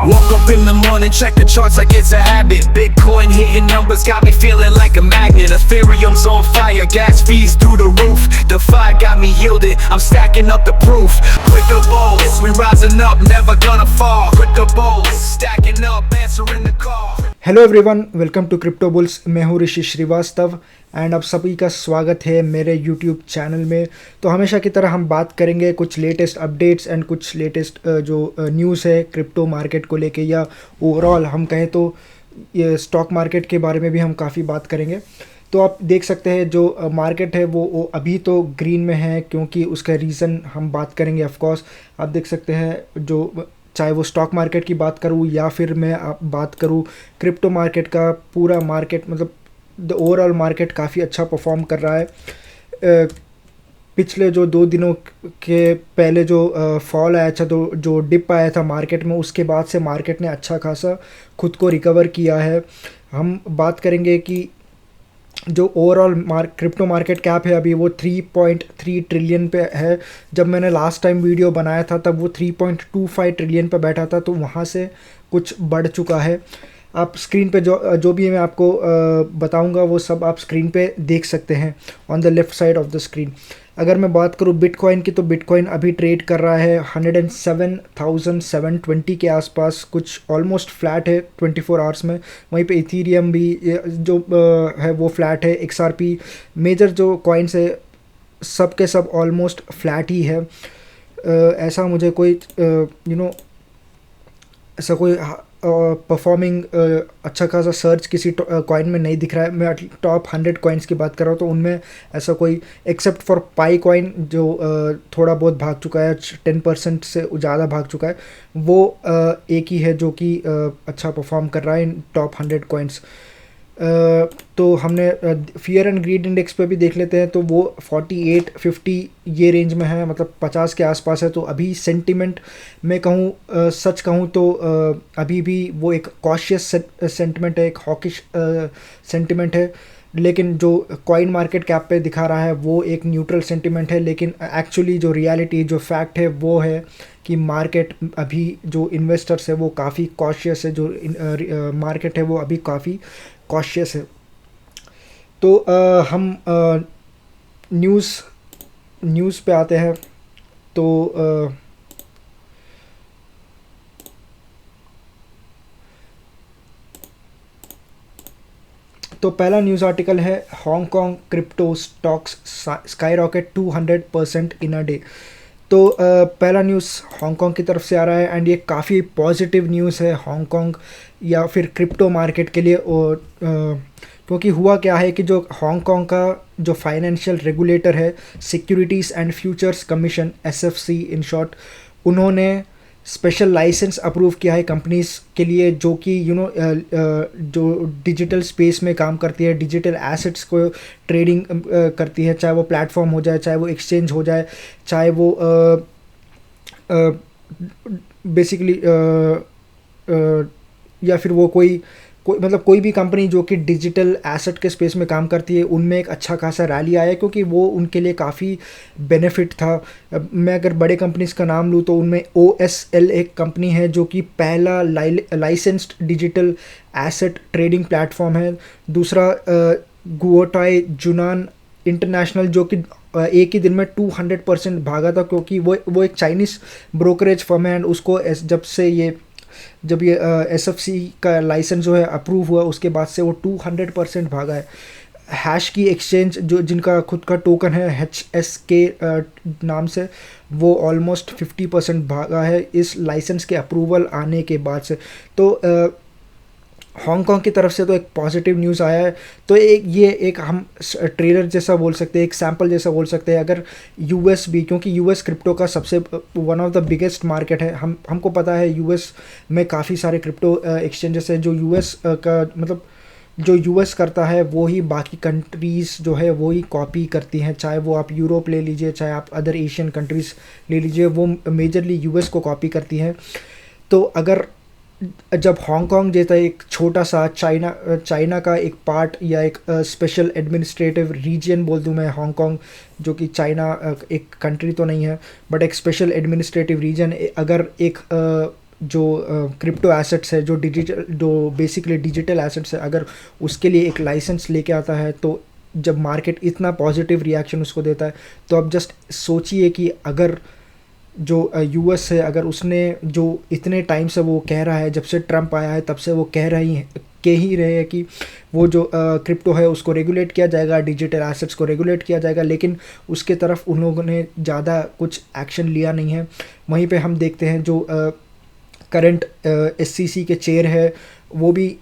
Woke up in the morning, check the charts like it's a habit. Bitcoin hitting numbers got me feeling like a magnet. Ethereum's on fire, gas fees through the roof. DeFi got me yielded, I'm stacking up the proof. Crypto bulls, we rising up, never gonna fall. Crypto bulls, stacking up, answering the call. Hello everyone, welcome to crypto bulls. मैं हूँ ऋषि Srivastava and आप सभी का स्वागत है मेरे YouTube channel में। तो हमेशा की तरह हम बात करेंगे कुछ लेटेस्ट अपडेट्स एंड कुछ लेटेस्ट जो न्यूज़ है क्रिप्टो मार्केट को लेके, या ओवरऑल हम कहें तो ये स्टॉक मार्केट के बारे में भी हम काफ़ी बात करेंगे। तो आप देख सकते हैं जो मार्केट है वो अभी तो ग्रीन में है, क्योंकि उसका रीज़न हम बात करेंगे। ऑफ कोर्स आप देख सकते हैं, जो चाहे वो स्टॉक मार्केट की बात करूँ या फिर मैं आप बात करूँ क्रिप्टो मार्केट का, पूरा मार्केट मतलब द ओवरऑल मार्केट काफ़ी अच्छा परफॉर्म कर रहा है। पिछले जो 2 दिनों के पहले जो फॉल आया था, तो जो डिप आया था मार्केट में, उसके बाद से मार्केट ने अच्छा खासा खुद को रिकवर किया है। हम बात करेंगे कि जो ओवरऑल क्रिप्टो मार्केट कैप है अभी वो 3.3 ट्रिलियन पे है। जब मैंने लास्ट टाइम वीडियो बनाया था तब वो 3.25 ट्रिलियन पे बैठा था, तो वहाँ से कुछ बढ़ चुका है। आप स्क्रीन पे जो भी मैं आपको बताऊंगा वो सब आप स्क्रीन पे देख सकते हैं on the left side of the screen. अगर मैं बात करूँ बिटकॉइन की, तो बिटकॉइन अभी ट्रेड कर रहा है 107,720 के आसपास, कुछ ऑलमोस्ट फ्लैट है 24 आवर्स में। वहीं पे इथीरियम भी जो है वो फ्लैट है। XRP मेजर जो कॉइन्स है सब के सब ऑलमोस्ट फ्लैट ही है। ऐसा मुझे कोई ऐसा कोई परफॉर्मिंग अच्छा खासा सर्च किसी कॉइन में नहीं दिख रहा है। मैं टॉप 100 कॉइन्स की बात कर रहा हूँ, तो उनमें ऐसा कोई एक्सेप्ट फॉर पाई कॉइन जो थोड़ा बहुत भाग चुका है, 10% से ज़्यादा भाग चुका है, वो एक ही है जो कि अच्छा परफॉर्म कर रहा है इन टॉप 100 कॉइन्स। तो हमने फियर एंड ग्रीड इंडेक्स पे भी देख लेते हैं, तो वो 48-50 ये रेंज में है, मतलब 50 के आसपास है। तो अभी सेंटिमेंट में कहूँ, सच कहूँ तो अभी भी वो एक कॉशियस सेंटिमेंट है, एक हॉकिश सेंटिमेंट है। लेकिन जो कॉइन मार्केट कैप पे दिखा रहा है वो एक न्यूट्रल सेंटिमेंट है। लेकिन एक्चुअली जो रियलिटी, जो फैक्ट है वो है कि मार्केट अभी, जो इन्वेस्टर्स है वो काफ़ी कॉशियस है, जो मार्केट है वो अभी काफ़ी कॉशियस है। तो हम न्यूज़ पे आते हैं। तो पहला न्यूज़ आर्टिकल है, Hong Kong crypto stocks skyrocket 200% in a day. तो पहला न्यूज़ हांगकांग की तरफ से आ रहा है एंड ये काफ़ी पॉजिटिव न्यूज़ है हांगकांग या फिर क्रिप्टो मार्केट के लिए। और क्योंकि हुआ क्या है कि जो हांगकांग का जो फाइनेंशियल रेगुलेटर है, securities and futures commission, SFC in short, उन्होंने स्पेशल लाइसेंस अप्रूव किया है कंपनीज के लिए जो कि जो डिजिटल स्पेस में काम करती है, डिजिटल एसेट्स को ट्रेडिंग करती है, चाहे वो प्लेटफॉर्म हो जाए, चाहे वो एक्सचेंज हो जाए, चाहे वो बेसिकली या फिर वो कोई मतलब कोई भी कंपनी जो कि डिजिटल एसेट के स्पेस में काम करती है, उनमें एक अच्छा खासा रैली आया, क्योंकि वो उनके लिए काफ़ी बेनिफिट था। मैं अगर बड़े कंपनीज़ का नाम लूँ तो उनमें OSL एक कंपनी है जो कि पहला licensed digital asset trading platform है। दूसरा गुओटाई जुनान इंटरनेशनल, जो कि एक ही दिन में 200% भागा था, क्योंकि वो एक चाइनीज़ ब्रोकरेज फर्म है एंड उसको जब ये SFC का लाइसेंस जो है अप्रूव हुआ, उसके बाद से वो 200% भागा है। हैश की एक्सचेंज जो जिनका खुद का टोकन है HSK नाम से, वो ऑलमोस्ट 50% भागा है इस लाइसेंस के अप्रूवल आने के बाद से। तो हांगकांग की तरफ से तो एक पॉजिटिव न्यूज़ आया है। तो ये एक हम ट्रेलर जैसा बोल सकते हैं, एक सैम्पल जैसा बोल सकते हैं। अगर US भी, क्योंकि US क्रिप्टो का सबसे one of the biggest market है, हमको पता है US में काफ़ी सारे क्रिप्टो एक्सचेंजेस है। जो US का मतलब जो US करता है वो ही बाकी कंट्रीज़ जो है वो ही कॉपी करती हैं। चाहे वो आप यूरोप ले लीजिए, चाहे आप अदर एशियन कंट्रीज़ ले लीजिए, वो मेजरली US को कॉपी करती हैं। तो अगर जब हांगकांग जैसा एक छोटा सा चाइना का एक पार्ट या एक स्पेशल एडमिनिस्ट्रेटिव रीजन बोल दूं मैं हांगकांग, जो कि चाइना एक कंट्री तो नहीं है बट एक स्पेशल एडमिनिस्ट्रेटिव रीजन, अगर एक जो क्रिप्टो एसेट्स है, जो बेसिकली डिजिटल एसेट्स है, अगर उसके लिए एक लाइसेंस लेके आता है, तो जब मार्केट इतना पॉजिटिव रिएक्शन उसको देता है, तो अब जस्ट सोचिए कि अगर जो यूएस है, अगर उसने जो इतने टाइम से वो कह रहा है, जब से ट्रम्प आया है तब से वो कह ही रहे हैं कि वो जो क्रिप्टो है उसको रेगुलेट किया जाएगा, डिजिटल एसेट्स को रेगुलेट किया जाएगा, लेकिन उसके तरफ उन लोगों ने ज़्यादा कुछ एक्शन लिया नहीं है। वहीं पे हम देखते हैं जो करंट एससीसी के चेयर है, वो भी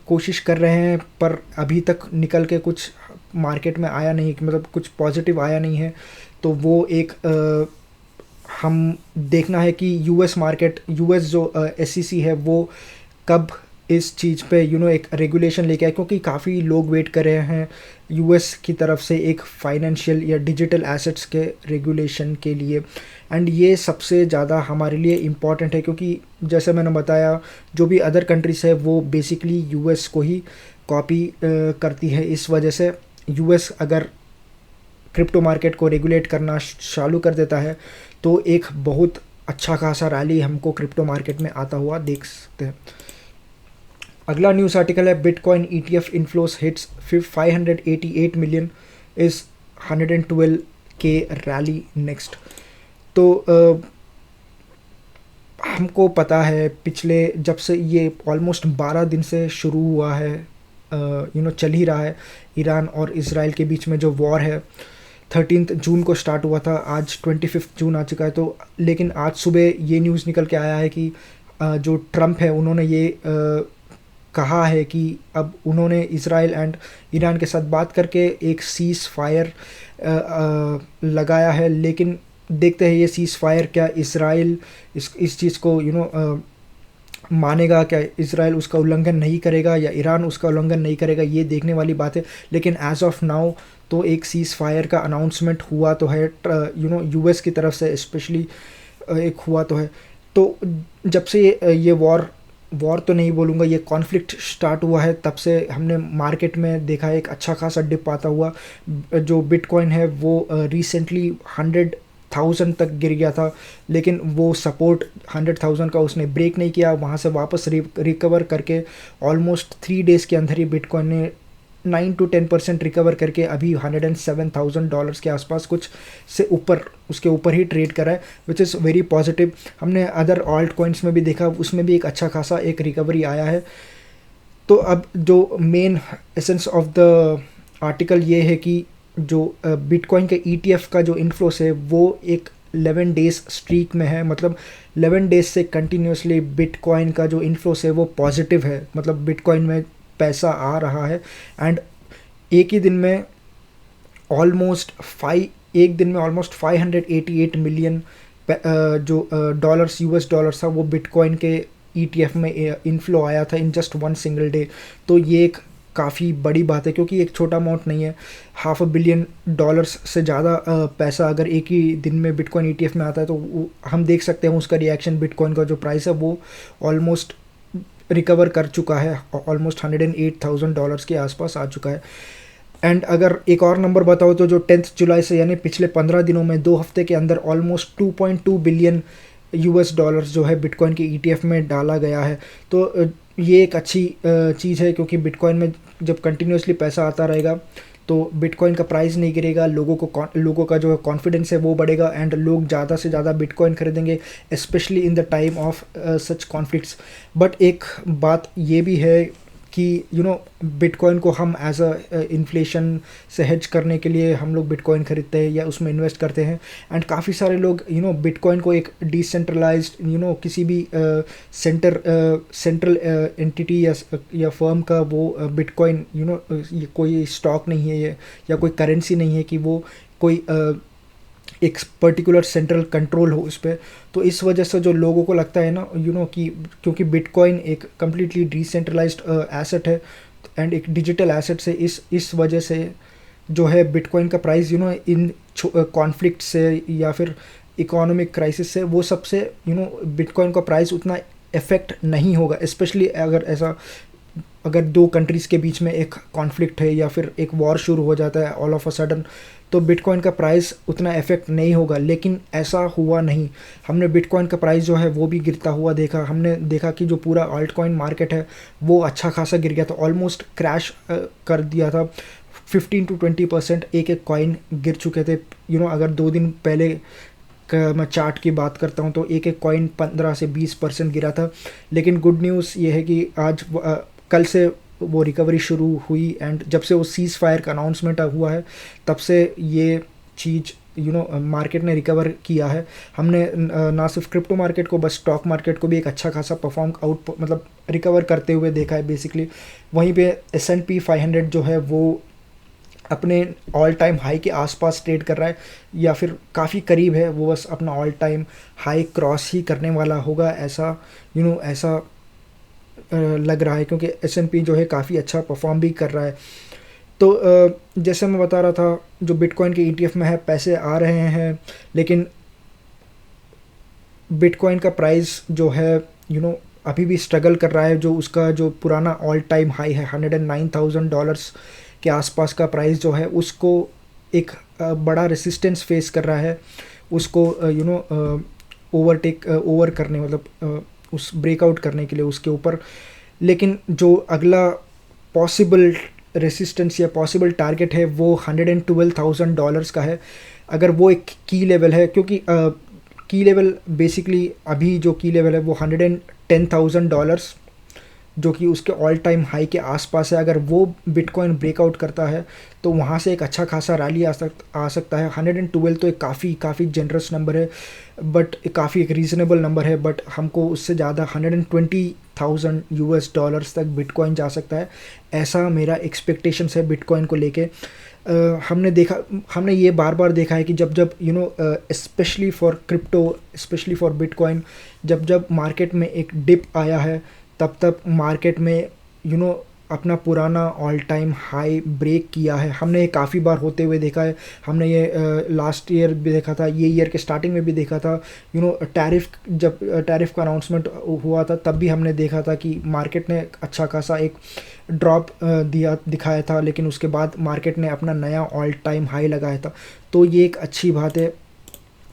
कोशिश कर रहे हैं, पर अभी तक निकल के कुछ मार्केट में आया नहीं, मतलब कुछ पॉजिटिव आया नहीं है। तो वो एक हम देखना है कि यूएस जो एससीसी है वो कब इस चीज़ पे एक रेगुलेशन लेके आए, क्योंकि काफ़ी लोग वेट कर रहे हैं यूएस की तरफ से एक फाइनेंशियल या डिजिटल एसेट्स के रेगुलेशन के लिए। एंड ये सबसे ज़्यादा हमारे लिए इम्पॉर्टेंट है, क्योंकि जैसे मैंने बताया, जो भी अदर कंट्रीज़ है वो बेसिकली यूएस को ही कॉपी करती है। इस वजह से यूएस अगर क्रिप्टो मार्केट को रेगुलेट करना चालू कर देता है, तो एक बहुत अच्छा खासा रैली हमको क्रिप्टो मार्केट में आता हुआ देख सकते हैं। अगला न्यूज़ आर्टिकल है, bitcoin ETF inflows hits 588 million is 112K rally next. तो हमको पता है पिछले जब से ये ऑलमोस्ट 12 दिन से शुरू हुआ है, चल ही रहा है, ईरान और इज़राइल के बीच में जो वॉर है, 13 जून को स्टार्ट हुआ था, आज 25 जून आ चुका है। तो लेकिन आज सुबह ये न्यूज़ निकल के आया है कि जो ट्रम्प है उन्होंने ये कहा है कि अब उन्होंने इज़राइल एंड ईरान के साथ बात करके एक सीज़ फायर लगाया है, लेकिन देखते हैं ये सीज़ फायर क्या इज़राइल इस चीज़ को मानेगा, क्या इज़राइल उसका उल्लंघन नहीं करेगा या ईरान उसका उल्लंघन नहीं करेगा, ये देखने वाली बात है। लेकिन एज ऑफ नाउ तो एक सीज़ फायर का अनाउंसमेंट हुआ तो है, यूएस की तरफ से स्पेशली एक हुआ तो है। तो जब से ये वॉर तो नहीं बोलूँगा, ये कॉन्फ्लिक्ट स्टार्ट हुआ है, तब से हमने मार्केट में देखा है एक अच्छा खासा डिप आता हुआ। जो बिटकॉइन है वो रिसेंटली 100,000 तक गिर गया था, लेकिन वो सपोर्ट 100,000 का उसने ब्रेक नहीं किया, वहाँ से वापस रिकवर करके ऑलमोस्ट 3 डेज़ के अंदर ही बिटकॉइन ने 9 to 10% रिकवर करके अभी $107,000 के आसपास कुछ से ऊपर, उसके ऊपर ही ट्रेड करा है, विच इज़ वेरी पॉजिटिव। हमने अदर ऑल्ट कॉइन्स में भी देखा, उसमें भी एक अच्छा खासा एक रिकवरी आया है। तो अब जो main essence of the article ये है कि जो बिटकॉइन के ETF का जो इन्फ्लोस है वो एक 11 डेज़ स्ट्रीक में है, मतलब 11 डेज़ से कंटिन्यूसली बिटकॉइन का जो इन्फ्लोस है वो पॉजिटिव है, मतलब बिटकॉइन में पैसा आ रहा है। एंड एक दिन में ऑलमोस्ट 588 मिलियन जो डॉलर्स, US डॉलर्स था, वो बिटकॉइन के ETF में इनफ्लो आया था इन जस्ट 1 सिंगल डे। तो ये एक काफ़ी बड़ी बात है, क्योंकि एक छोटा अमाउंट नहीं है। $500 बिलियन से ज़्यादा पैसा अगर एक ही दिन में बिटकॉइन ETF में आता है, तो हम देख सकते हैं उसका रिएक्शन, बिटकॉइन का जो प्राइस है वो ऑलमोस्ट रिकवर कर चुका है, ऑलमोस्ट $108,000 के आसपास आ चुका है। एंड अगर एक और नंबर बताओ तो जो 10 जुलाई से यानी पिछले 15 दिनों में 2 हफ्ते के अंदर ऑलमोस्ट 2.2 बिलियन US डॉलर्स जो है बिटकॉइन के ETF में डाला गया है। तो ये एक अच्छी चीज़ है, क्योंकि बिटकॉइन में जब कंटिन्यूसली पैसा आता रहेगा तो बिटकॉइन का प्राइस नहीं गिरेगा, लोगों का जो है कॉन्फिडेंस है वो बढ़ेगा, एंड लोग ज़्यादा से ज़्यादा बिटकॉइन खरीदेंगे, specially in the time of such conflicts. But एक बात ये भी है कि बिटकॉइन को हम एज अ इन्फ्लेशन से हेज करने के लिए हम लोग बिटकॉइन खरीदते हैं या उसमें इन्वेस्ट करते हैं। एंड काफ़ी सारे लोग बिटकॉइन को एक डिसेंट्रलाइज्ड किसी भी सेंट्रल एंटिटी या फर्म का वो बिटकॉइन ये कोई स्टॉक नहीं है ये, या कोई करेंसी नहीं है कि वो कोई एक पर्टिकुलर सेंट्रल कंट्रोल हो उस पर। तो इस वजह से जो लोगों को लगता है ना कि क्योंकि बिटकॉइन एक कम्प्लीटली डिसेंट्रलाइज्ड एसेट है एंड एक डिजिटल एसेट से, इस वजह से जो है बिटकॉइन का प्राइस इन कॉन्फ्लिक्ट से या फिर इकोनॉमिक क्राइसिस से वो सबसे बिटकॉइन का प्राइस उतना इफेक्ट नहीं होगा, स्पेशली अगर ऐसा अगर दो कंट्रीज़ के बीच में एक कॉन्फ्लिक्ट है या फिर एक वॉर शुरू हो जाता है ऑल ऑफ अ सडन, तो बिटकॉइन का प्राइस उतना इफेक्ट नहीं होगा, लेकिन ऐसा हुआ नहीं। हमने बिटकॉइन का प्राइस जो है वो भी गिरता हुआ देखा। हमने देखा कि जो पूरा ऑल्ट कॉइन मार्केट है वो अच्छा खासा गिर गया था, ऑलमोस्ट क्रैश कर दिया था। 15 to 20% एक एक कॉइन गिर चुके थे। अगर 2 दिन पहले मैं चार्ट की बात करता हूँ तो एक एक कॉइन 15 से 20% गिरा था। लेकिन गुड न्यूज़ ये है कि आज कल से वो रिकवरी शुरू हुई, एंड जब से वो सीज़ फायर का अनाउंसमेंट हुआ है तब से ये चीज़ मार्केट ने रिकवर किया है। हमने ना सिर्फ क्रिप्टो मार्केट को, बस स्टॉक मार्केट को भी एक अच्छा खासा परफॉर्म आउट मतलब रिकवर करते हुए देखा है बेसिकली। वहीं पे S&P 500 जो है वो अपने ऑल टाइम हाई के आसपास ट्रेड कर रहा है, या फिर काफ़ी करीब है, वो बस अपना ऑल टाइम हाई क्रॉस ही करने वाला होगा, ऐसा ऐसा लग रहा है, क्योंकि S&P जो है काफ़ी अच्छा परफॉर्म भी कर रहा है। तो जैसे मैं बता रहा था, जो बिटकॉइन के ETF में है पैसे आ रहे हैं, लेकिन बिटकॉइन का प्राइस जो है अभी भी स्ट्रगल कर रहा है। जो उसका जो पुराना ऑल टाइम हाई है $109,000 के आसपास का प्राइस जो है, उसको एक बड़ा रेसिस्टेंस फेस कर रहा है, उसको ओवर करने मतलब उस ब्रेकआउट करने के लिए उसके ऊपर। लेकिन जो अगला पॉसिबल रेसिस्टेंस या पॉसिबल टारगेट है वो $112,000 का है। अगर वो एक की लेवल है, क्योंकि की लेवल बेसिकली अभी जो की लेवल है वो $110,000 जो कि उसके ऑल टाइम हाई के आसपास है। अगर वो बिटकॉइन ब्रेकआउट करता है तो वहाँ से एक अच्छा खासा रैली आ सकता है। 112 तो एक काफ़ी जनरस नंबर है, बट काफ़ी एक रीज़नेबल नंबर है, बट हमको उससे ज़्यादा $120,000 तक बिटकॉइन जा सकता है, ऐसा मेरा एक्सपेक्टेशंस है बिटकॉइन को लेके। हमने ये बार बार देखा है कि जब specially for crypto, specially for bitcoin, जब मार्केट में एक डिप आया है तब मार्केट में अपना पुराना ऑल टाइम हाई ब्रेक किया है। हमने ये काफ़ी बार होते हुए देखा है। हमने ये लास्ट ईयर भी देखा था, ये ईयर के स्टार्टिंग में भी देखा था। जब टैरिफ का अनाउंसमेंट हुआ था तब भी हमने देखा था कि मार्केट ने अच्छा खासा एक ड्रॉप दिखाया था, लेकिन उसके बाद मार्केट ने अपना नया ऑल टाइम हाई लगाया था। तो ये एक अच्छी बात है।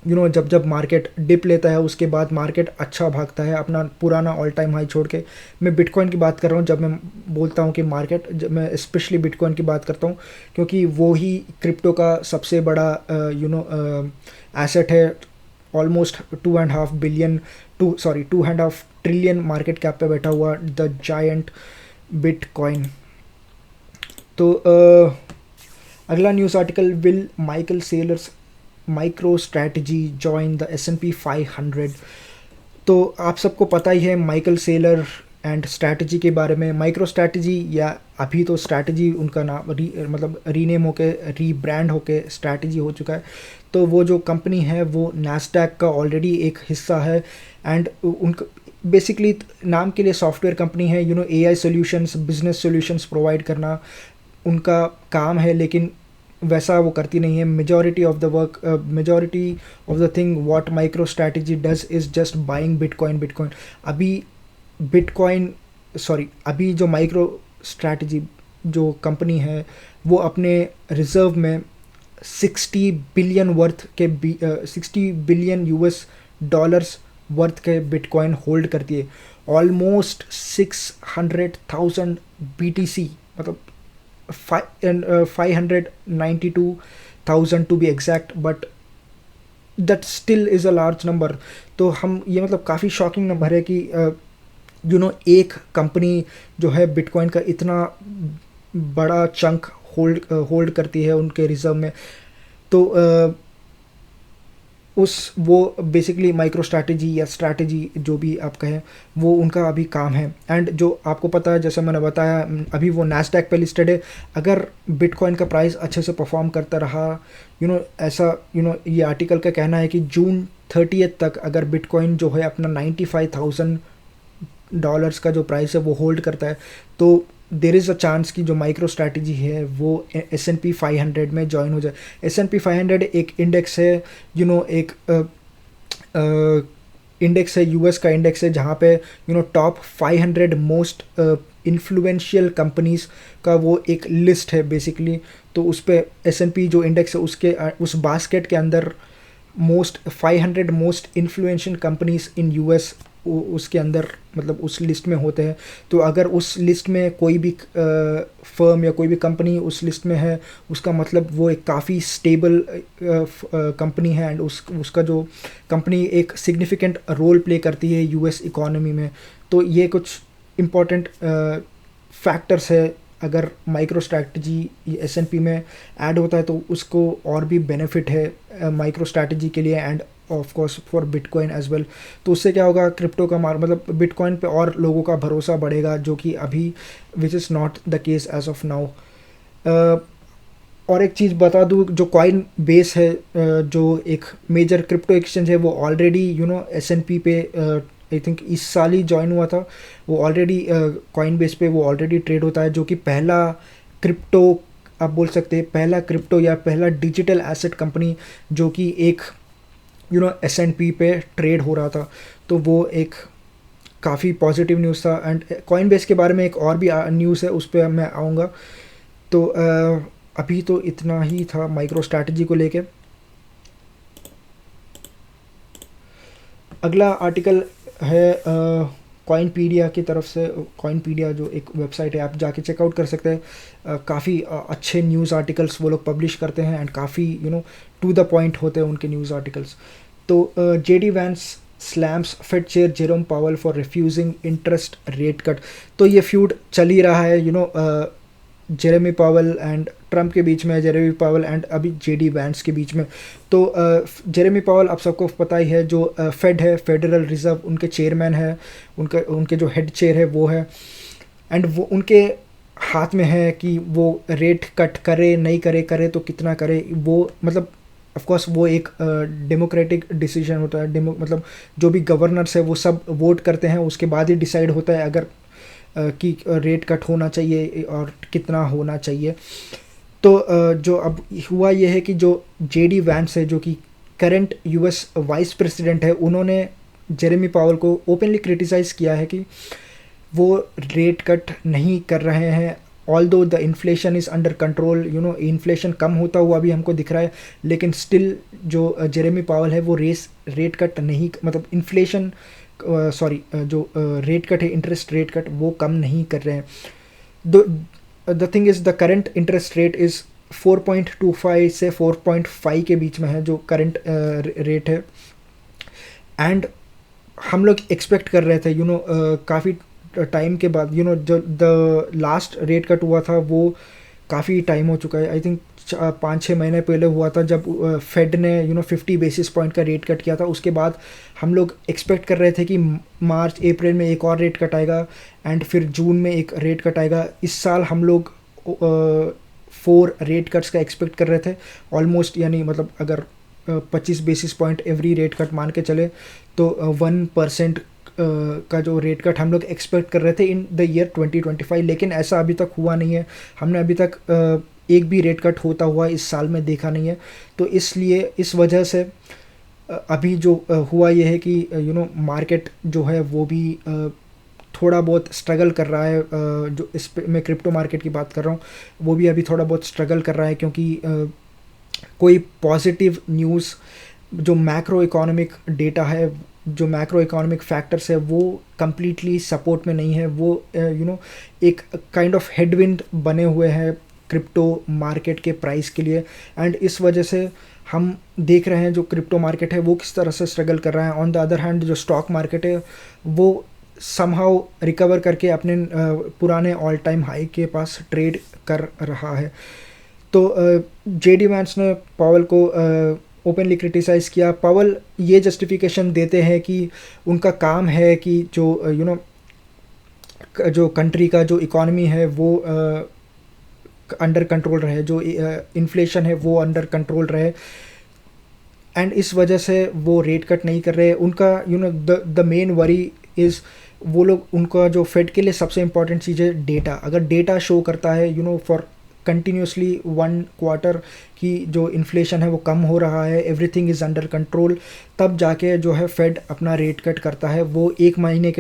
जब मार्केट डिप लेता है उसके बाद मार्केट अच्छा भागता है अपना पुराना ऑल टाइम हाई छोड़ के। मैं बिटकॉइन की बात कर रहा हूँ जब मैं बोलता हूँ कि मार्केट, जब मैं स्पेशली बिटकॉइन की बात करता हूँ, क्योंकि वो ही क्रिप्टो का सबसे बड़ा एसेट है। ऑलमोस्ट 2.5 ट्रिलियन मार्केट कैप पे बैठा हुआ द जायंट बिटकॉइन। तो अगला news article, will Michael sellers micro strategy join the S&P 500। तो आप सबको पता ही है माइकल सेलर एंड स्ट्रैटेजी के बारे में। माइक्रो स्ट्रैटेजी, या अभी तो स्ट्रैटेजी उनका नाम मतलब रीनेम होके रीब्रांड होके स्ट्रैटेजी हो चुका है। तो वो जो कंपनी है वो नैस्डैक का ऑलरेडी एक हिस्सा है, एंड उनका बेसिकली नाम के लिए सॉफ्टवेयर कंपनी है। AI solutions, business solutions provide करना उनका काम है, लेकिन वैसा वो करती नहीं है। Majority of the thing what micro strategy does is just buying bitcoin. अभी जो माइक्रो स्ट्रैटेजी जो कंपनी है वो अपने रिजर्व में 60 बिलियन US$ वर्थ के बिटकॉइन होल्ड करती है। ऑलमोस्ट 600,000 BTC, मतलब 592,000 to be exact, but that still is a large number। तो हम ये मतलब काफ़ी शॉकिंग नंबर है कि एक कंपनी जो है बिटकॉइन का इतना बड़ा चंक होल्ड करती है उनके रिजर्व में। तो वो बेसिकली माइक्रो स्ट्रैटेजी या स्ट्रैटेजी जो भी आप कहें, वो उनका अभी काम है। एंड जो आपको पता है, जैसे मैंने बताया, अभी वो नैस्डैक पे लिस्टेड है। अगर बिटकॉइन का प्राइस अच्छे से परफॉर्म करता रहा, ऐसा ये आर्टिकल का कहना है कि जून 30 तक अगर बिटकॉइन जो है अपना $95,000 का जो प्राइस है वो होल्ड करता है, तो देर इज़ अ चांस कि जो माइक्रो स्ट्रैटेजी है वो S&P 500 में ज्वाइन हो जाए। S&P 500 एक इंडेक्स है, एक इंडेक्स है, US का इंडेक्स है, जहाँ पे टॉप 500 मोस्ट इन्फ्लुएंशियल कंपनीज का वो एक लिस्ट है बेसिकली। तो उस पे S&P जो इंडेक्स है उसके उस बास्केट के अंदर 500 most influential companies in US उसके अंदर मतलब उस लिस्ट में होते हैं। तो अगर उस लिस्ट में कोई भी फर्म या कोई भी कंपनी उस लिस्ट में है, उसका मतलब वो एक काफ़ी स्टेबल कंपनी है एंड उसका जो कंपनी एक सिग्निफिकेंट रोल प्ले करती है US इकोनॉमी में। तो ये कुछ इम्पॉर्टेंट फैक्टर्स है। अगर माइक्रो स्ट्रैटेजी S&P में ऐड होता है तो उसको और भी बेनिफिट है माइक्रो स्ट्रैटेजी के लिए and of course for bitcoin as well. तो उससे क्या होगा, क्रिप्टो का मतलब बिटकॉइन पे और लोगों का भरोसा बढ़ेगा, जो कि अभी which is not the case as of now. और एक चीज़ बता दूँ, जो कॉइन बेस है जो एक मेजर क्रिप्टो एक्सचेंज है वो ऑलरेडी S&P पे आई थिंक इस साल ही ज्वाइन हुआ था। वो ऑलरेडी कॉइन बेस पे वो ऑलरेडी ट्रेड होता है, जो कि पहला क्रिप्टो आप बोल सकते हैं, पहला क्रिप्टो या पहला डिजिटल एसेट कंपनी जो कि एक S&P पे ट्रेड हो रहा था। तो वो एक काफ़ी पॉजिटिव न्यूज़ था। एंड कॉइन बेस के बारे में एक और भी न्यूज़ है, उस पर मैं आऊँगा। तो अभी तो इतना ही था माइक्रो स्ट्रैटेजी को लेके। अगला आर्टिकल है कॉइनपीडिया की तरफ से। कॉइनपीडिया जो एक वेबसाइट है, आप जाके चेकआउट कर सकते हैं। काफ़ी अच्छे न्यूज़ आर्टिकल्स वो लोग पब्लिश करते हैं एंड काफ़ी टू द पॉइंट होते हैं उनके न्यूज़ आर्टिकल्स। तो JD Vance slams Fed chair Jerome Powell for refusing interest rate cut. तो ये फ्यूड चल ही रहा है जेरेमी पावेल एंड ट्रम्प के बीच में, जेरेमी पावेल एंड अभी JD Vance के बीच में। तो जेरेमी पावेल आप सबको पता ही है, जो फेड है, फेडरल रिजर्व, उनके चेयरमैन है, उनके जो हेड चेयर है वो है। एंड वो उनके हाथ में है कि वो रेट कट करे नहीं करे तो कितना करे। वो मतलब ऑफ कोर्स वो एक डेमोक्रेटिक डिसीजन होता है। मतलब जो भी गवर्नर्स है वो सब वोट करते हैं, उसके बाद ही डिसाइड होता है अगर कि रेट कट होना चाहिए और कितना होना चाहिए। तो जो अब हुआ ये है कि जो JD Vance है, जो कि करंट US वाइस प्रेसिडेंट है, उन्होंने जेरेमी पावेल को ओपनली क्रिटिसाइज़ किया है कि वो रेट कट नहीं कर रहे हैं। Although the inflation is under control, inflation कम होता हुआ भी हमको दिख रहा है, लेकिन स्टिल जो जेरेमी पावेल है वो रेट कट नहीं, मतलब इन्फ्लेशन जो रेट कट है, इंटरेस्ट रेट कट, वो कम नहीं कर रहे हैं। The thing is the current interest rate is 4.25 से 4.5 के बीच में है, जो करंट रेट है। एंड हम लोग एक्सपेक्ट कर रहे थे काफ़ी टाइम के बाद जो द लास्ट रेट कट हुआ था वो काफ़ी टाइम हो चुका है। आई थिंक 5-6 महीने पहले हुआ था, जब फेड ने 50 बेसिस पॉइंट का रेट कट किया था। उसके बाद हम लोग एक्सपेक्ट कर रहे थे कि मार्च अप्रैल में एक और रेट कट आएगा एंड फिर जून में एक रेट कट आएगा। इस साल हम लोग 4 रेट कट्स का एक्सपेक्ट कर रहे थे ऑलमोस्ट, यानी मतलब अगर 25 basis point every rate cut मान के चले तो 1% का जो रेट कट हम लोग एक्सपेक्ट कर रहे थे इन द ईयर 2025। लेकिन ऐसा अभी तक हुआ नहीं है। हमने अभी तक एक भी रेट कट होता हुआ इस साल में देखा नहीं है। तो इसलिए इस वजह से अभी जो हुआ ये है कि मार्केट जो है वो भी थोड़ा बहुत स्ट्रगल कर रहा है। जो इस पे मैं क्रिप्टो मार्केट की बात कर रहा हूँ, वो भी अभी थोड़ा बहुत स्ट्रगल कर रहा है, क्योंकि कोई पॉजिटिव न्यूज़, जो मैक्रो इकोनॉमिक डेटा है, जो मैक्रो इकोनॉमिक फैक्टर्स है, वो कम्प्लीटली सपोर्ट में नहीं है। वो एक काइंड ऑफ हेडविंड बने हुए हैं क्रिप्टो मार्केट के प्राइस के लिए। एंड इस वजह से हम देख रहे हैं जो क्रिप्टो मार्केट है वो किस तरह से स्ट्रगल कर रहा है। ऑन द अदर हैंड जो स्टॉक मार्केट है वो समहाउ रिकवर करके अपने पुराने ऑल टाइम हाई के पास ट्रेड कर रहा है। तो JD Vance ने पावेल को ओपनली क्रिटिसाइज़ किया। पावेल ये जस्टिफिकेशन देते हैं कि उनका काम है कि जो जो कंट्री का जो इकॉनमी है वो अंडर कंट्रोल रहे, जो इन्फ्लेशन है वो अंडर कंट्रोल रहे। एंड इस वजह से वो रेट कट नहीं कर रहे। उनका द मेन वरी इज़, वो लोग, उनका जो फेड के लिए सबसे इम्पॉर्टेंट चीज़ है डेटा। अगर डेटा शो करता है फॉर कंटिन्यूसली 1 क्वार्टर की जो इन्फ्लेशन है वो कम हो रहा है, एवरीथिंग इज़ अंडर कंट्रोल, तब जाके जो है फेड अपना रेट कट करता है। वो 1 महीना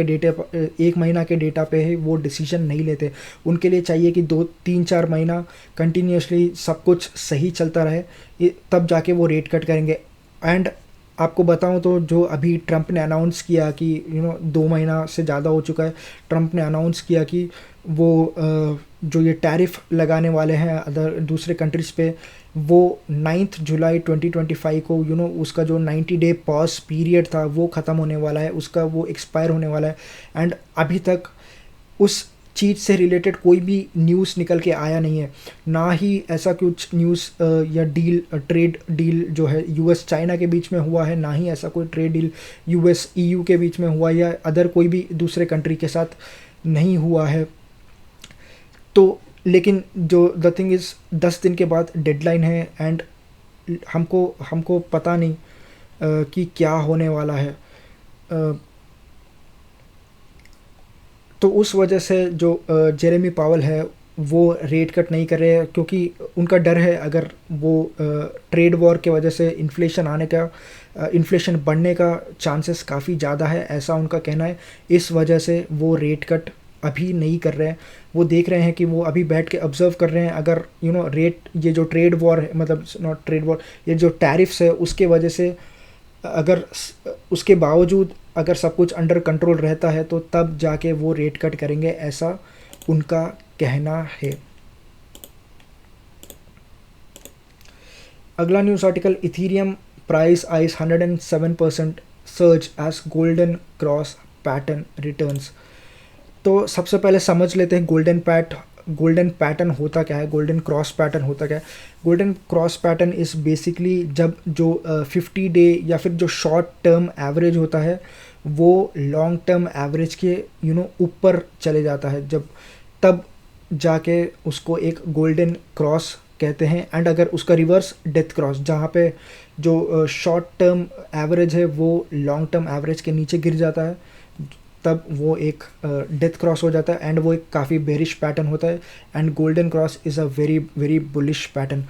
के डेटा पे ही वो डिसीजन नहीं लेते, उनके लिए चाहिए कि 2-3-4 महीना कंटिन्यूसली सब कुछ सही चलता रहे, तब जाके वो रेट कट करेंगे। एंड आपको बताऊं तो जो अभी ट्रंप ने अनाउंस किया कि 2 महीना से ज़्यादा हो चुका है, ट्रंप ने अनाउंस किया कि वो जो ये टैरिफ लगाने वाले हैं दूसरे कंट्रीज़ पे, वो 9 जुलाई 2025 को उसका जो 90 डे पॉज पीरियड था वो ख़त्म होने वाला है, उसका वो एक्सपायर होने वाला है। एंड अभी तक उस चीज़ से रिलेटेड कोई भी न्यूज़ निकल के आया नहीं है, ना ही ऐसा कुछ न्यूज़ या ट्रेड डील जो है यूएस चाइना के बीच में हुआ है, ना ही ऐसा कोई ट्रेड डील यूएस ईयू के बीच में हुआ या अदर कोई भी दूसरे कंट्री के साथ नहीं हुआ है। तो लेकिन जो द थिंग इज़ 10 दिन के बाद डेडलाइन है एंड हमको पता नहीं कि क्या होने वाला है। तो उस वजह से जो जेरेमी पावल है वो रेट कट नहीं कर रहे हैं, क्योंकि उनका डर है अगर वो ट्रेड वॉर के वजह से इन्फ्लेशन बढ़ने का चांसेस काफ़ी ज़्यादा है, ऐसा उनका कहना है। इस वजह से वो रेट कट अभी नहीं कर रहे हैं। वो देख रहे हैं कि वो अभी बैठ के ऑब्जर्व कर रहे हैं, अगर ये जो ट्रेड वॉर है, मतलब नॉट ट्रेड वॉर, ये जो टैरिफ्स है उसके वजह से अगर उसके बावजूद अगर सब कुछ अंडर कंट्रोल रहता है तो तब जाके वो रेट कट करेंगे, ऐसा उनका कहना है। अगला news article, Ethereum price eyes 107% surge as golden cross pattern returns. तो सबसे पहले समझ लेते हैं गोल्डन पैटर्न होता क्या है, गोल्डन क्रॉस पैटर्न होता क्या है। Golden cross pattern is basically जब जो 50 डे या फिर जो शॉर्ट टर्म एवरेज होता है वो लॉन्ग टर्म एवरेज के ऊपर चले जाता है, तब जाके उसको एक गोल्डन क्रॉस कहते हैं। एंड अगर उसका रिवर्स डेथ क्रॉस, जहाँ पे जो शॉर्ट टर्म एवरेज है वो लॉन्ग टर्म एवरेज के नीचे गिर जाता है, तब वो एक डेथ क्रॉस हो जाता है एंड वो एक काफ़ी बेरिश पैटर्न होता है। And golden cross is a very very bullish pattern.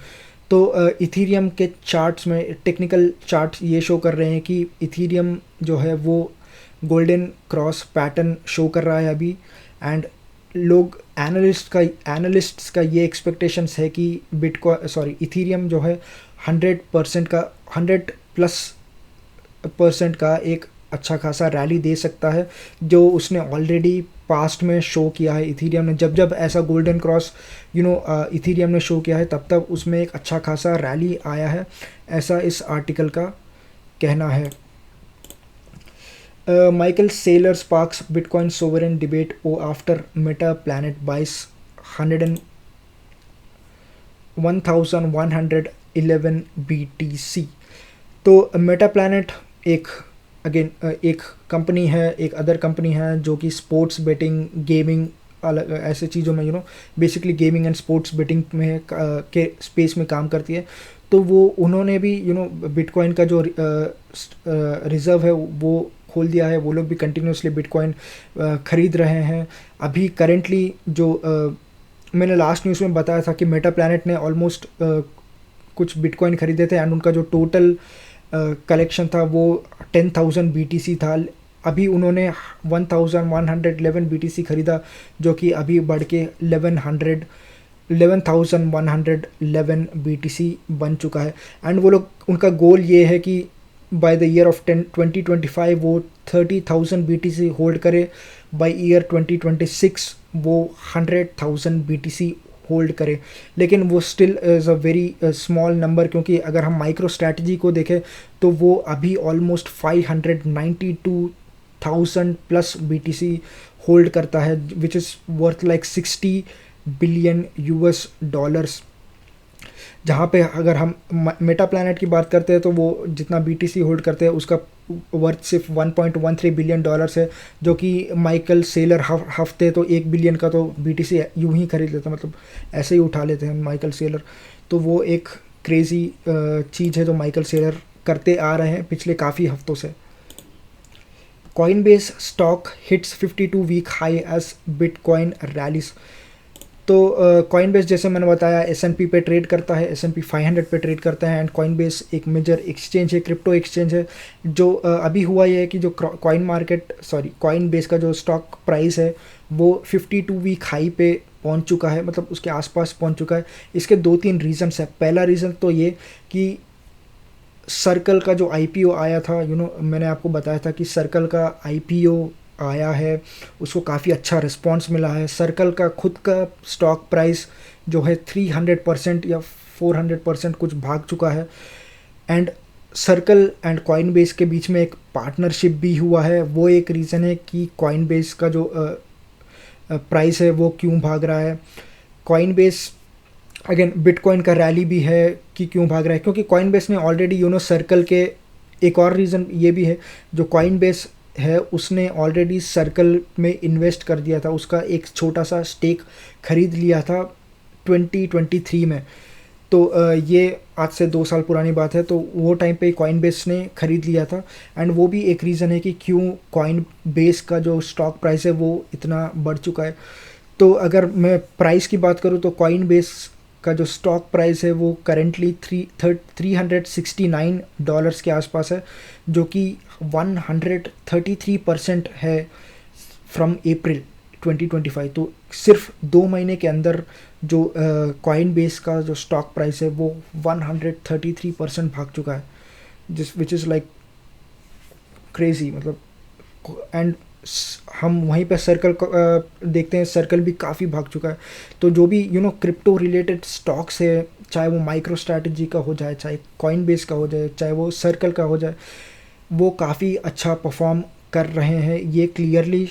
तो इथीरियम के चार्ट्स में टेक्निकल चार्ट्स ये शो कर रहे हैं कि इथीरियम जो है वो गोल्डन क्रॉस पैटर्न शो कर रहा है अभी। एंड एनालिस्ट्स का ये एक्सपेक्टेशंस है कि इथीरियम जो है 100% का एक अच्छा खासा रैली दे सकता है, जो उसने ऑलरेडी पास्ट में शो किया है। इथीरियम ने जब ऐसा गोल्डन क्रॉस इथीरियम ने शो किया है तब उसमें एक अच्छा खासा रैली आया है, ऐसा इस आर्टिकल का कहना है। Michael Saylor sparks bitcoin sovereign debate after Meta planet बाइस 1111 BTC। तो मेटा प्लैनेट एक कंपनी है, एक अदर कंपनी है जो कि स्पोर्ट्स बेटिंग, गेमिंग, अलग ऐसे चीज़ों में basically gaming and sports betting में के स्पेस में काम करती है। तो वो उन्होंने भी बिटकॉइन का जो रिज़र्व है वो खोल दिया है। वो लोग भी कंटिन्यूसली बिटकॉइन ख़रीद रहे हैं। अभी करेंटली जो मैंने लास्ट न्यूज़ में बताया था कि मेटा प्लैनेट ने ऑलमोस्ट कुछ बिटकॉइन ख़रीदे थे एंड उनका जो टोटल कलेक्शन था वो 10,000 BTC था। अभी उन्होंने 1,111 BTC ख़रीदा, जो कि अभी बढ़ के 11,111 BTC बन चुका है। एंड वो लोग, उनका गोल ये है कि बाय द ईयर ऑफ 2025 वो 30,000 BTC होल्ड करे, बाय ईयर 2026 वो 100,000 BTC होल्ड करे। लेकिन वो still is a very small number, क्योंकि अगर हम माइक्रो स्ट्रैटेजी को देखें तो वो अभी ऑलमोस्ट 592,000 प्लस BTC होल्ड करता है, which is worth like $60 billion. जहाँ पे अगर हम मेटा प्लैनेट की बात करते हैं तो वो जितना BTC होल्ड करते हैं उसका वर्थ सिर्फ $1.13 बिलियन है, जो कि माइकल सेलर हफ्ते तो 1 बिलियन का तो BTC यूं ही खरीद लेता, मतलब ऐसे ही उठा लेते हैं माइकल सेलर। तो वो एक क्रेज़ी चीज़ है जो माइकल सेलर करते आ रहे हैं पिछले काफ़ी हफ्तों से। Coinbase stock hits 52 week high as bitcoin rallies. तो कॉइनबेस जैसे मैंने बताया S&P पे ट्रेड करता है, S&P 500 पे ट्रेड करता है। एंड कॉइनबेस एक मेजर एक्सचेंज है, क्रिप्टो एक्सचेंज है। जो अभी हुआ ये है कि जो कॉइनबेस का जो स्टॉक प्राइस है वो 52 वीक हाई पे पहुंच चुका है, मतलब उसके आसपास पहुंच चुका है। इसके दो तीन रीजंस है। पहला रीज़न तो ये कि सर्कल का जो IPO आया था, मैंने आपको बताया था कि सर्कल का IPO आया है, उसको काफ़ी अच्छा रिस्पांस मिला है। सर्कल का खुद का स्टॉक प्राइस जो है 300% या 400% कुछ भाग चुका है। एंड सर्कल एंड कॉइनबेस के बीच में एक पार्टनरशिप भी हुआ है, वो एक रीज़न है कि कॉइनबेस का जो प्राइस है वो क्यों भाग रहा है। कॉइनबेस अगेन बिटकॉइन का रैली भी है कि क्यों भाग रहा है, क्योंकि कॉइनबेस ने ऑलरेडी सर्कल के, एक और रीज़न ये भी है, जो कॉइनबेस है उसने ऑलरेडी सर्कल में इन्वेस्ट कर दिया था, उसका एक छोटा सा स्टेक खरीद लिया था 2023 में। तो ये आज से 2 साल पुरानी बात है, तो वो टाइम पे कॉइनबेस ने खरीद लिया था। एंड वो भी एक रीज़न है कि क्यों कॉइनबेस का जो स्टॉक प्राइस है वो इतना बढ़ चुका है। तो अगर मैं प्राइस की बात करूँ तो कॉइनबेस का जो स्टॉक प्राइस है वो करेंटली $369 के आसपास है, जो कि 133% है फ्रॉम अप्रैल 2025। तो सिर्फ 2 महीने के अंदर जो कॉइनबेस का जो स्टॉक प्राइस है वो 133% भाग चुका है, विच इज़ लाइक क्रेजी, मतलब। एंड हम वहीं पर सर्कल को देखते हैं, सर्कल भी काफ़ी भाग चुका है। तो जो भी क्रिप्टो रिलेटेड स्टॉक्स है, चाहे वो माइक्रो स्ट्रैटेजी का हो जाए, चाहे कॉइनबेस का हो जाए, चाहे वो सर्कल का हो जाए, वो काफ़ी अच्छा परफॉर्म कर रहे हैं। ये क्लियरली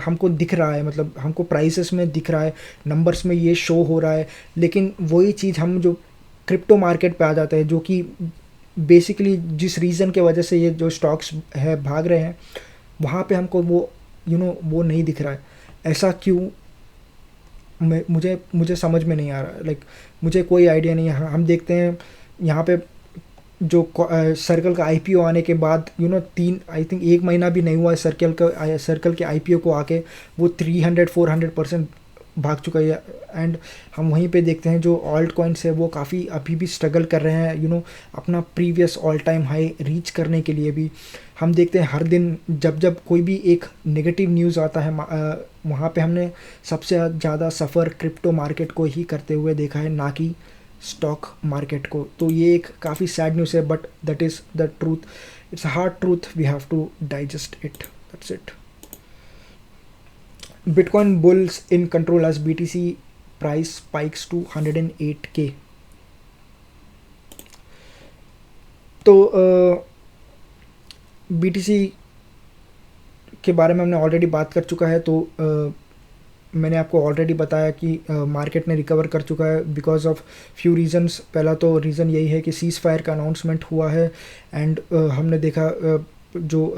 हमको दिख रहा है, मतलब हमको प्राइसेस में दिख रहा है, नंबर्स में ये शो हो रहा है। लेकिन वही चीज़ हम जो क्रिप्टो मार्केट पे आ जाता है, जो कि बेसिकली जिस रीज़न के वजह से ये जो स्टॉक्स है भाग रहे हैं, वहाँ पे हमको वो वो नहीं दिख रहा है। ऐसा क्यों, मुझे समझ में नहीं आ रहा, लाइक मुझे कोई आइडिया नहीं है। हम देखते हैं यहाँ पे जो सर्कल का IPO आने के बाद 1 महीना भी नहीं हुआ है सर्कल के IPO को आके वो 300-400% भाग चुका है। एंड हम वहीं पे देखते हैं जो ऑल्ट कॉइन्स है वो काफ़ी अभी भी स्ट्रगल कर रहे हैं अपना previous all time high reach करने के लिए भी। हम देखते हैं हर दिन जब कोई भी एक नेगेटिव न्यूज़ आता है, वहाँ पे हमने सबसे ज़्यादा सफ़र क्रिप्टो मार्केट को ही करते हुए देखा है, ना कि स्टॉक मार्केट को। तो ये एक काफ़ी सैड न्यूज़ है, but that is the truth, it's a hard truth, we have to digest it, that's it. Bitcoin bulls in control as BTC price spikes to 108K। तो BTC के बारे में हमने ऑलरेडी बात कर चुका है। तो मैंने आपको ऑलरेडी बताया कि मार्केट ने रिकवर कर चुका है बिकॉज ऑफ फ्यू रीजंस। पहला तो रीज़न यही है कि सीज़ फायर का अनाउंसमेंट हुआ है। एंड हमने देखा जो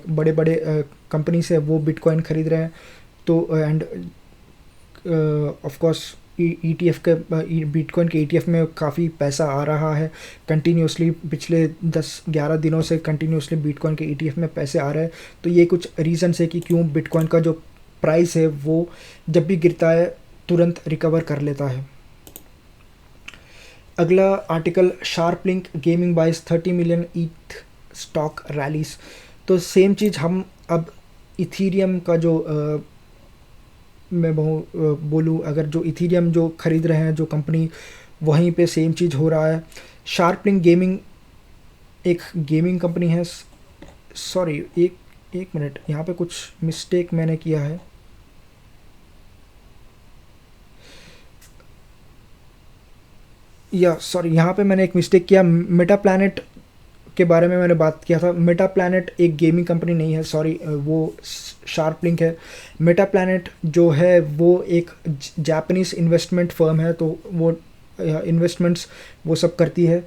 बड़े बड़े कंपनीज है वो बिटकॉइन खरीद रहे हैं। तो एंड ऑफ कोर्स ETF के बिटकॉइन के ETF में काफ़ी पैसा आ रहा है कंटिन्यूसली, पिछले 10-11 दिनों से कंटिन्यूसली बिटकॉइन के ETF में पैसे आ रहे हैं। तो ये कुछ रीज़न्स है कि क्यों बिटकॉइन का जो प्राइस है वो जब भी गिरता है तुरंत रिकवर कर लेता है। अगला article, SharpLink gaming buys 30 million ETH stock rallies. तो सेम चीज़ हम अब इथीरियम का जो मैं बोलूँ, अगर जो इथीरियम जो ख़रीद रहे हैं जो कंपनी, वहीं पे सेम चीज़ हो रहा है। शार्प लिंक गेमिंग एक गेमिंग कंपनी है। सॉरी, एक मिनट, यहाँ पे कुछ मिस्टेक मैंने किया है। सॉरी, यहाँ पे मैंने एक मिस्टेक किया। मेटा प्लैनेट के बारे में मैंने बात किया था। मेटा प्लैनेट एक गेमिंग कंपनी नहीं है, सॉरी, वो शार्प लिंक है। मेटा प्लैनेट जो है वो एक जापानीज़ इन्वेस्टमेंट फर्म है, तो वो इन्वेस्टमेंट्स वो सब करती है।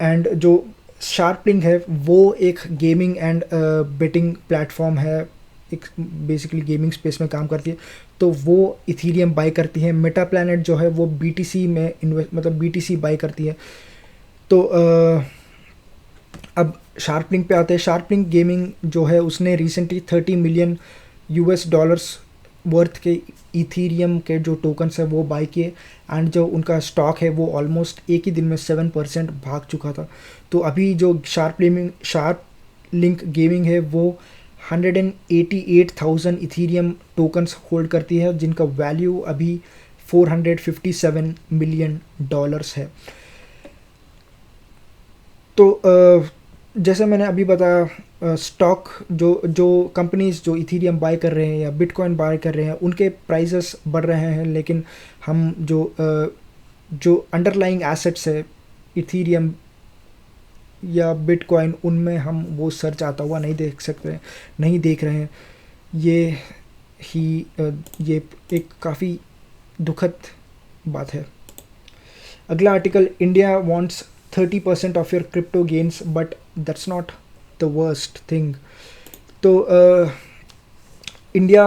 एंड जो शार्प लिंक है वो एक गेमिंग एंड बेटिंग प्लेटफॉर्म है, एक बेसिकली गेमिंग स्पेस में काम करती है। तो वो इथीरियम बाई करती है। मेटा प्लैनेट जो है वो BTC में मतलब BTC बाई करती है। तो अब शार्प लिंक पे आते हैं। शार्प लिंक गेमिंग जो है उसने रिसेंटली $30 मिलियन वर्थ के इथीरियम के जो टोकन्स है वो बाय किए, एंड जो उनका स्टॉक है वो ऑलमोस्ट एक ही दिन में 7% भाग चुका था। तो अभी जो शार्प लिंक गेमिंग है वो 188,000 इथीरियम टोकन्स होल्ड करती है, जिनका वैल्यू अभी $457 मिलियन है। तो जैसे मैंने अभी बताया, स्टॉक जो जो कंपनीज जो इथीरियम बाय कर रहे हैं या बिटकॉइन बाय कर रहे हैं उनके प्राइसेस बढ़ रहे हैं, लेकिन हम जो अंडरलाइंग एसेट्स है इथीरियम या बिटकॉइन, उनमें हम वो सर्च आता हुआ नहीं देख रहे हैं। ये एक काफ़ी दुखद बात है। अगला article, India wants 30% of your crypto gains but that's not the worst thing. तो इंडिया,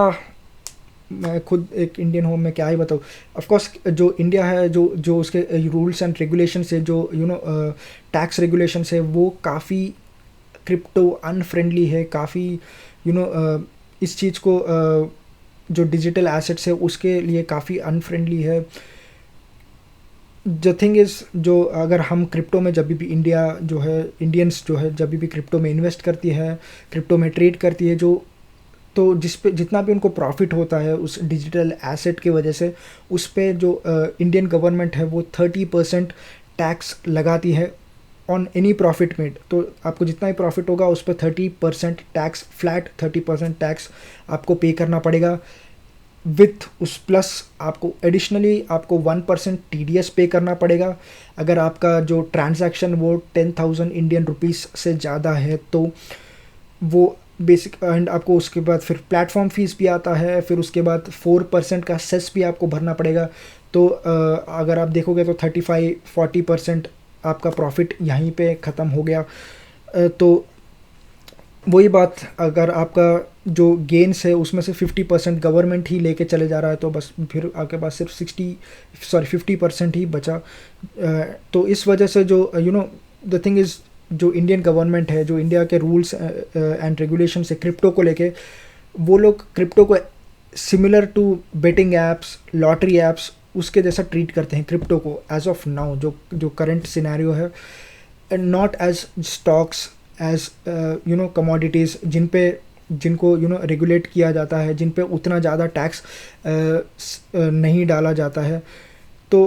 मैं खुद एक इंडियन हूँ, मैं क्या ही बताऊँ। ऑफकोर्स जो इंडिया है, जो उसके रूल्स एंड रेगुलेशन है, जो टैक्स रेगुलेशन है, वो काफ़ी क्रिप्टो अनफ्रेंडली है, काफ़ी इस चीज़ को जो डिजिटल एसेट्स है उसके लिए काफ़ी अनफ्रेंडली है। द थिंग इज़, जो अगर हम क्रिप्टो में जब भी इंडियंस जो है जब भी क्रिप्टो में इन्वेस्ट करती है, क्रिप्टो में ट्रेड करती है, तो जितना भी उनको प्रॉफिट होता है उस डिजिटल एसेट की वजह से, उस पे जो इंडियन गवर्नमेंट है वो 30% टैक्स लगाती है ऑन एनी प्रॉफिट मेड। तो आपको जितना ही प्रॉफिट होगा उस पर 30% टैक्स, फ्लैट 30% टैक्स आपको पे करना पड़ेगा। विथ उस प्लस आपको एडिशनली आपको 1% TDS पे करना पड़ेगा अगर आपका जो ट्रांजैक्शन वो 10,000 इंडियन रुपीस से ज़्यादा है। तो वो बेसिक, एंड आपको उसके बाद फिर प्लेटफॉर्म फीस भी आता है, फिर उसके बाद 4% का सेस भी आपको भरना पड़ेगा। तो अगर आप देखोगे तो 35-40% आपका प्रॉफिट यहीं पे ख़त्म हो गया। तो वही बात, अगर आपका जो गेन्स है उसमें से 50% गवर्नमेंट ही लेके चले जा रहा है, तो बस फिर आपके पास सिर्फ 50% ही बचा। तो इस वजह से जो द थिंग इज़, जो इंडियन गवर्नमेंट है, जो इंडिया के रूल्स एंड रेगुलेशन है क्रिप्टो को लेके, वो लोग क्रिप्टो को similar to betting apps, lottery apps, उसके जैसा ट्रीट करते हैं क्रिप्टो को एज ऑफ नाउ, जो करंट सिनेरियो है, and not as stocks, as commodities जिनको रेगुलेट किया जाता है, जिन पे उतना ज़्यादा टैक्स नहीं डाला जाता है। तो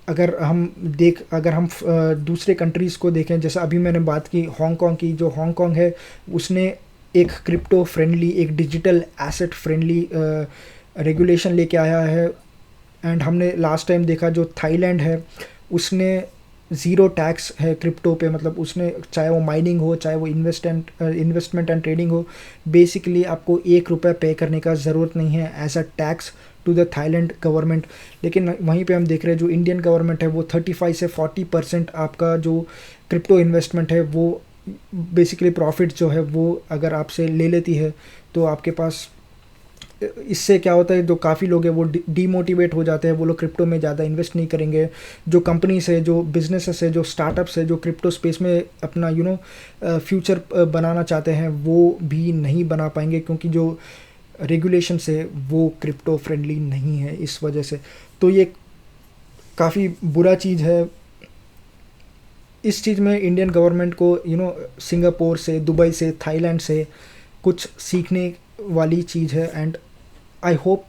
अगर हम दूसरे कंट्रीज़ को देखें, जैसा अभी मैंने बात की हांगकांग की, जो हांगकांग है उसने एक क्रिप्टो फ्रेंडली, एक डिजिटल एसेट फ्रेंडली रेगुलेशन लेके आया है। एंड हमने लास्ट टाइम देखा जो थाईलैंड है, उसने ज़ीरो टैक्स है क्रिप्टो पे, मतलब उसने, चाहे वो माइनिंग हो, चाहे वो इन्वेस्टमेंट एंड ट्रेडिंग हो, बेसिकली आपको ₹1 पे करने का ज़रूरत नहीं है as a tax to the Thailand government. लेकिन वहीं पे हम देख रहे हैं जो इंडियन गवर्नमेंट है वो 35 से 40% आपका जो क्रिप्टो इन्वेस्टमेंट है वो बेसिकली प्रॉफिट जो है वो अगर आपसे ले लेती है, तो आपके पास, इससे क्या होता है, जो काफ़ी लोग हैं वो डीमोटिवेट हो जाते हैं, वो लोग क्रिप्टो में ज़्यादा इन्वेस्ट नहीं करेंगे। जो कंपनीज है, जो बिजनेसेस है, जो स्टार्टअप्स है, जो क्रिप्टो स्पेस में अपना फ्यूचर बनाना चाहते हैं, वो भी नहीं बना पाएंगे, क्योंकि जो रेगुलेशन है वो क्रिप्टो फ्रेंडली नहीं है इस वजह से। तो ये काफ़ी बुरा चीज़ है। इस चीज़ में इंडियन गवर्नमेंट को सिंगापुर से, दुबई से, थाईलैंड से कुछ सीखने वाली चीज़ है। एंड आई होप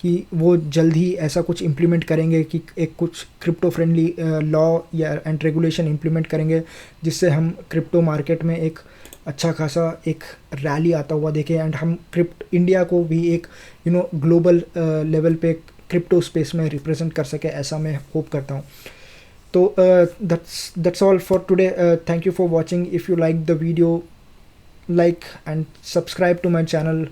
कि वो जल्द ही ऐसा कुछ इम्प्लीमेंट करेंगे कि एक कुछ क्रिप्टो फ्रेंडली लॉ या एंड रेगुलेशन इम्प्लीमेंट करेंगे, जिससे हम क्रिप्टो मार्केट में एक अच्छा खासा एक रैली आता हुआ देखें, एंड हम इंडिया को भी एक ग्लोबल लेवल पे क्रिप्टो स्पेस में रिप्रेजेंट कर सके, ऐसा मैं होप करता हूँ। तो that's all for today. Thank you for watching. If you like the video, like and subscribe to my channel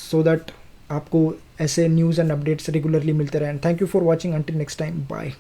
so that आपको ऐसे न्यूज़ एंड अपडेट्स रेगुलरली मिलते रहें। Thank you for watching, until next time, bye.